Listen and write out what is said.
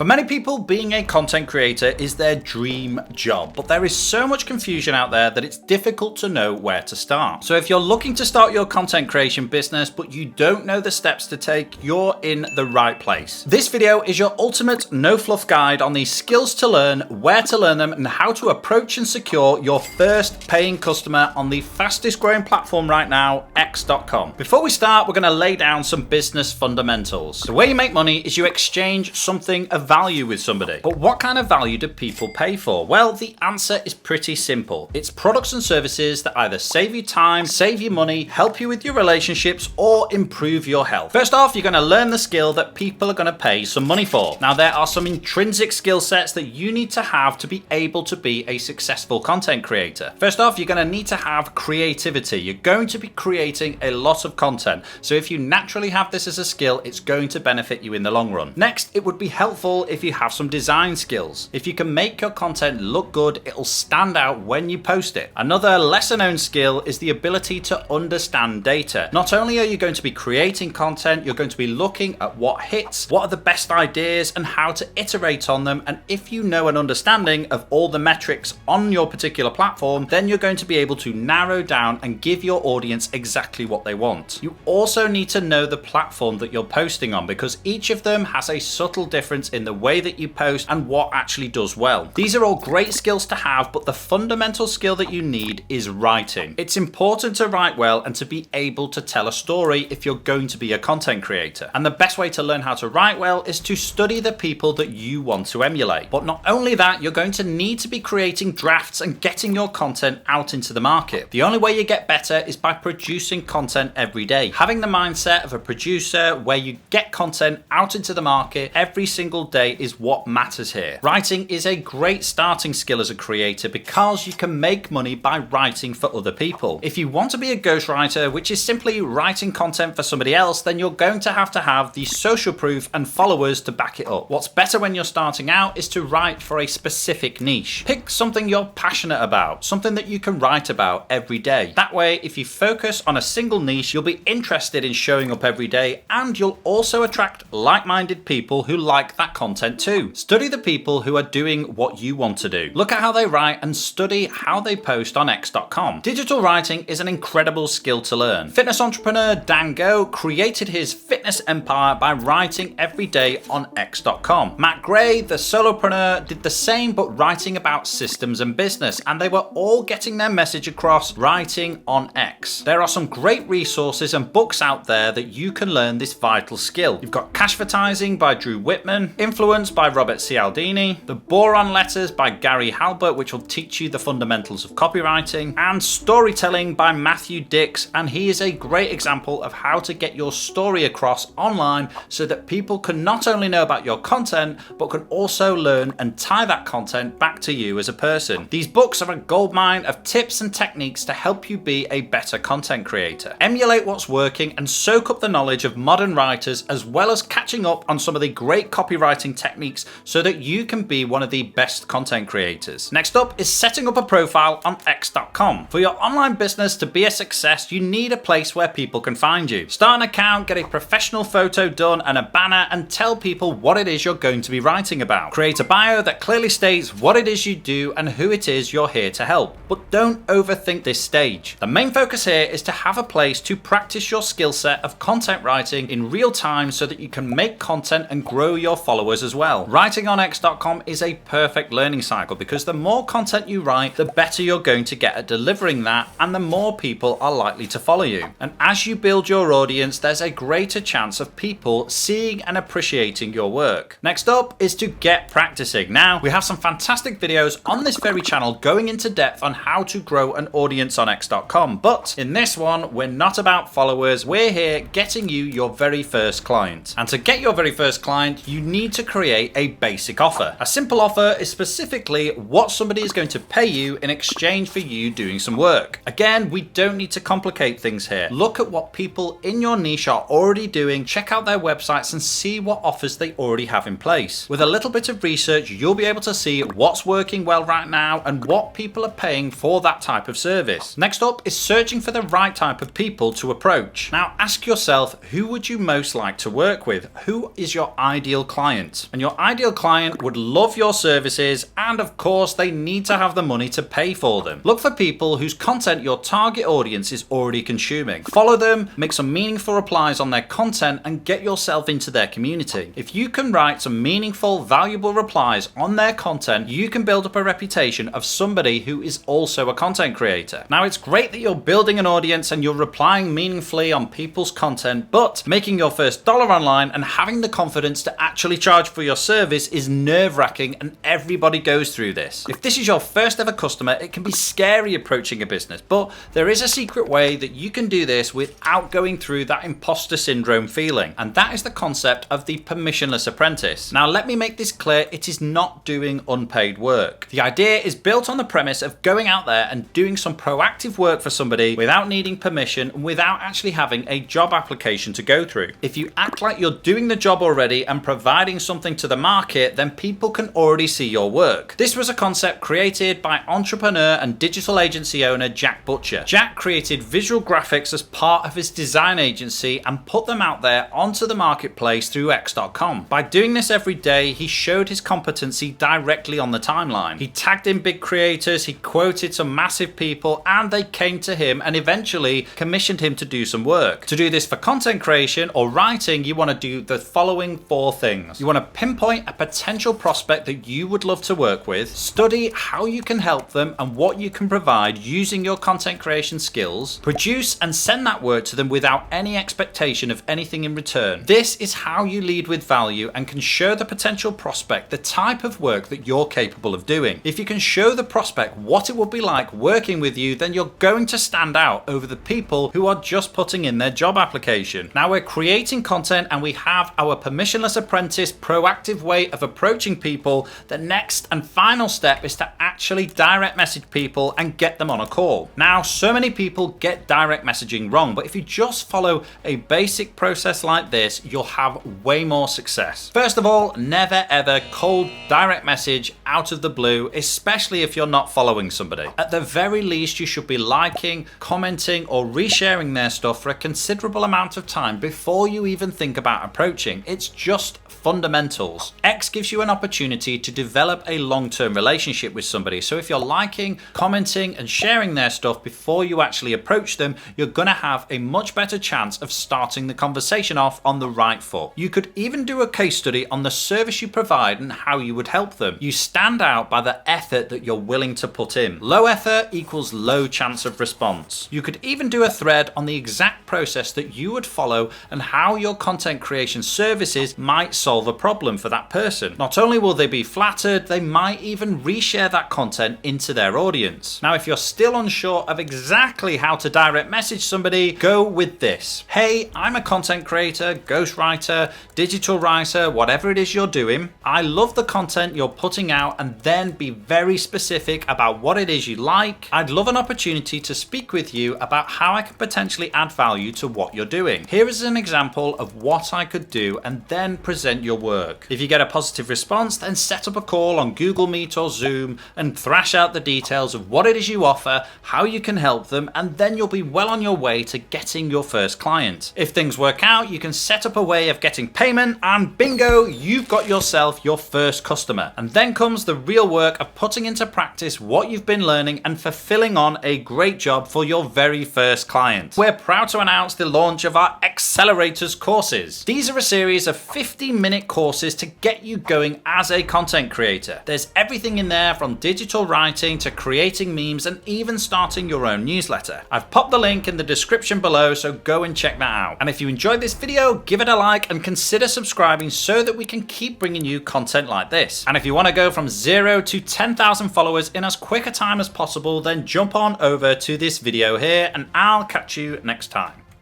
For many people, being a content creator is their dream job, but there is so much confusion out there that it's difficult to know where to start. So if you're looking to start your content creation business, but you don't know the steps to take, you're in the right place. This video is your ultimate no fluff guide on the skills to learn, where to learn them, and how to approach and secure your first paying customer on the fastest growing platform right now, 𝕏ellerate. Before we start, we're going to lay down some business fundamentals. The way you make money is you exchange something of value with somebody. But what kind of value do people pay for? Well, the answer is pretty simple. It's products and services that either save you time, save you money, help you with your relationships, or improve your health. First off, you're going to learn the skill that people are going to pay some money for. Now, there are some intrinsic skill sets that you need to have to be able to be a successful content creator. First off, you're going to need to have creativity. You're going to be creating a lot of content. So if you naturally have this as a skill, it's going to benefit you in the long run. Next, it would be helpful if you have some design skills. If you can make your content look good, it'll stand out when you post it. Another lesser known skill is the ability to understand data. Not only are you going to be creating content, you're going to be looking at what hits, what are the best ideas, and how to iterate on them. And if you know an understanding of all the metrics on your particular platform, then you're going to be able to narrow down and give your audience exactly what they want. You also need to know the platform that you're posting on, because each of them has a subtle difference in the way that you post and what actually does well. These are all great skills to have, but the fundamental skill that you need is writing. It's important to write well and to be able to tell a story if you're going to be a content creator. And the best way to learn how to write well is to study the people that you want to emulate. But not only that, you're going to need to be creating drafts and getting your content out into the market. The only way you get better is by producing content every day. Having the mindset of a producer where you get content out into the market every single day is what matters here. Writing is a great starting skill as a creator because you can make money by writing for other people. If you want to be a ghostwriter, which is simply writing content for somebody else, then you're going to have the social proof and followers to back it up. What's better when you're starting out is to write for a specific niche. Pick something you're passionate about, something that you can write about every day. That way, if you focus on a single niche, you'll be interested in showing up every day, and you'll also attract like-minded people who like that content too. Study the people who are doing what you want to do. Look at how they write and study how they post on 𝕏ellerate. Digital writing is an incredible skill to learn. Fitness entrepreneur 𝕏ellerate created his fitness empire by writing every day on 𝕏ellerate. Matt Gray, the solopreneur, did the same but writing about systems and business, and they were all getting their message across writing on 𝕏ellerate. There are some great resources and books out there that you can learn this vital skill. You've got Cashvertising by Drew Whitman, Influence by Robert Cialdini, The Boron Letters by Gary Halbert, which will teach you the fundamentals of copywriting, and Storytelling by Matthew Dix, and he is a great example of how to get your story across online so that people can not only know about your content, but can also learn and tie that content back to you as a person. These books are a goldmine of tips and techniques to help you be a better content creator. Emulate what's working and soak up the knowledge of modern writers, as well as catching up on some of the great copywriting techniques so that you can be one of the best content creators. Next up is setting up a profile on 𝕏ellerate. For your online business to be a success, you need a place where people can find you. Start an account, get a professional photo done and a banner, and tell people what it is you're going to be writing about. Create a bio that clearly states what it is you do and who it is you're here to help. But don't overthink this stage. The main focus here is to have a place to practice your skill set of content writing in real time so that you can make content and grow your followers as well. Writing on 𝕏ellerate is a perfect learning cycle because the more content you write, the better you're going to get at delivering that, and the more people are likely to follow you. And as you build your audience, there's a greater chance of people seeing and appreciating your work. Next up is to get practicing. Now, we have some fantastic videos on this very channel going into depth on how to grow an audience on 𝕏ellerate, but in this one, we're not about followers. We're here getting you your very first client. And to get your very first client, you need to create a basic offer. A simple offer is specifically what somebody is going to pay you in exchange for you doing some work. Again, we don't need to complicate things here. Look at what people in your niche are already doing, check out their websites and see what offers they already have in place. With a little bit of research, you'll be able to see what's working well right now and what people are paying for that type of service. Next up is searching for the right type of people to approach. Now ask yourself, who would you most like to work with? Who is your ideal client? client. And your ideal client would love your services, and of course they need to have the money to pay for them. Look for people whose content your target audience is already consuming. Follow them, make some meaningful replies on their content, and get yourself into their community. If you can write some meaningful, valuable replies on their content, you can build up a reputation of somebody who is also a content creator. Now, it's great that you're building an audience and you're replying meaningfully on people's content, but making your first dollar online and having the confidence to actually charge for your service is nerve-wracking, and everybody goes through this. If this is your first ever customer, it can be scary approaching a business, but there is a secret way that you can do this without going through that imposter syndrome feeling, and that is the concept of the permissionless apprentice. Now, let me make this clear, it is not doing unpaid work. The idea is built on the premise of going out there and doing some proactive work for somebody without needing permission and without actually having a job application to go through. If you act like you're doing the job already and providing something to the market, then people can already see your work. This was a concept created by entrepreneur and digital agency owner Jack Butcher. Jack created visual graphics as part of his design agency and put them out there onto the marketplace through X.com. By doing this every day, he showed his competency directly on the timeline. He tagged in big creators, he quoted some massive people, and they came to him and eventually commissioned him to do some work. To do this for content creation or writing, you want to do the following 4 things. You want to pinpoint a potential prospect that you would love to work with, study how you can help them and what you can provide using your content creation skills, produce and send that work to them without any expectation of anything in return. This is how you lead with value and can show the potential prospect the type of work that you're capable of doing. If you can show the prospect what it would be like working with you, then you're going to stand out over the people who are just putting in their job application. Now, we're creating content and we have our permissionless apprentice proactive way of approaching people. The next and final step is to actually direct message people and get them on a call. Now, so many people get direct messaging wrong, but if you just follow a basic process like this, you'll have way more success. First of all, never ever cold direct message out of the blue, especially if you're not following somebody. At the very least, you should be liking, commenting, or resharing their stuff for a considerable amount of time before you even think about approaching. It's just fundamentals. X gives you an opportunity to develop a long-term relationship with somebody. So if you're liking, commenting, and sharing their stuff before you actually approach them, you're going to have a much better chance of starting the conversation off on the right foot. You could even do a case study on the service you provide and how you would help them. You stand out by the effort that you're willing to put in. Low effort equals low chance of response. You could even do a thread on the exact process that you would follow and how your content creation services might solve a problem for that person. Not only will they be flattered, they might even reshare that content into their audience. Now, if you're still unsure of exactly how to direct message somebody, go with this. Hey, I'm a content creator, ghostwriter, digital writer, whatever it is you're doing. I love the content you're putting out, and then be very specific about what it is you like. I'd love an opportunity to speak with you about how I can potentially add value to what you're doing. Here is an example of what I could do, and then present your work. If you get a positive response, then set up a call on Google Meet or Zoom and thrash out the details of what it is you offer, how you can help them, and then you'll be well on your way to getting your first client. If things work out, you can set up a way of getting payment, and bingo, you've got yourself your first customer. And then comes the real work of putting into practice what you've been learning and fulfilling on a great job for your very first client. We're proud to announce the launch of our Accelerators courses. These are a series of 50-minute courses to get you going as a content creator. There's everything in there from digital writing to creating memes and even starting your own newsletter. I've popped the link in the description below, so go and check that out. And if you enjoyed this video, give it a like and consider subscribing so that we can keep bringing you content like this. And if you want to go from 0 to 10,000 followers in as quick a time as possible, then jump on over to this video here and I'll catch you next time.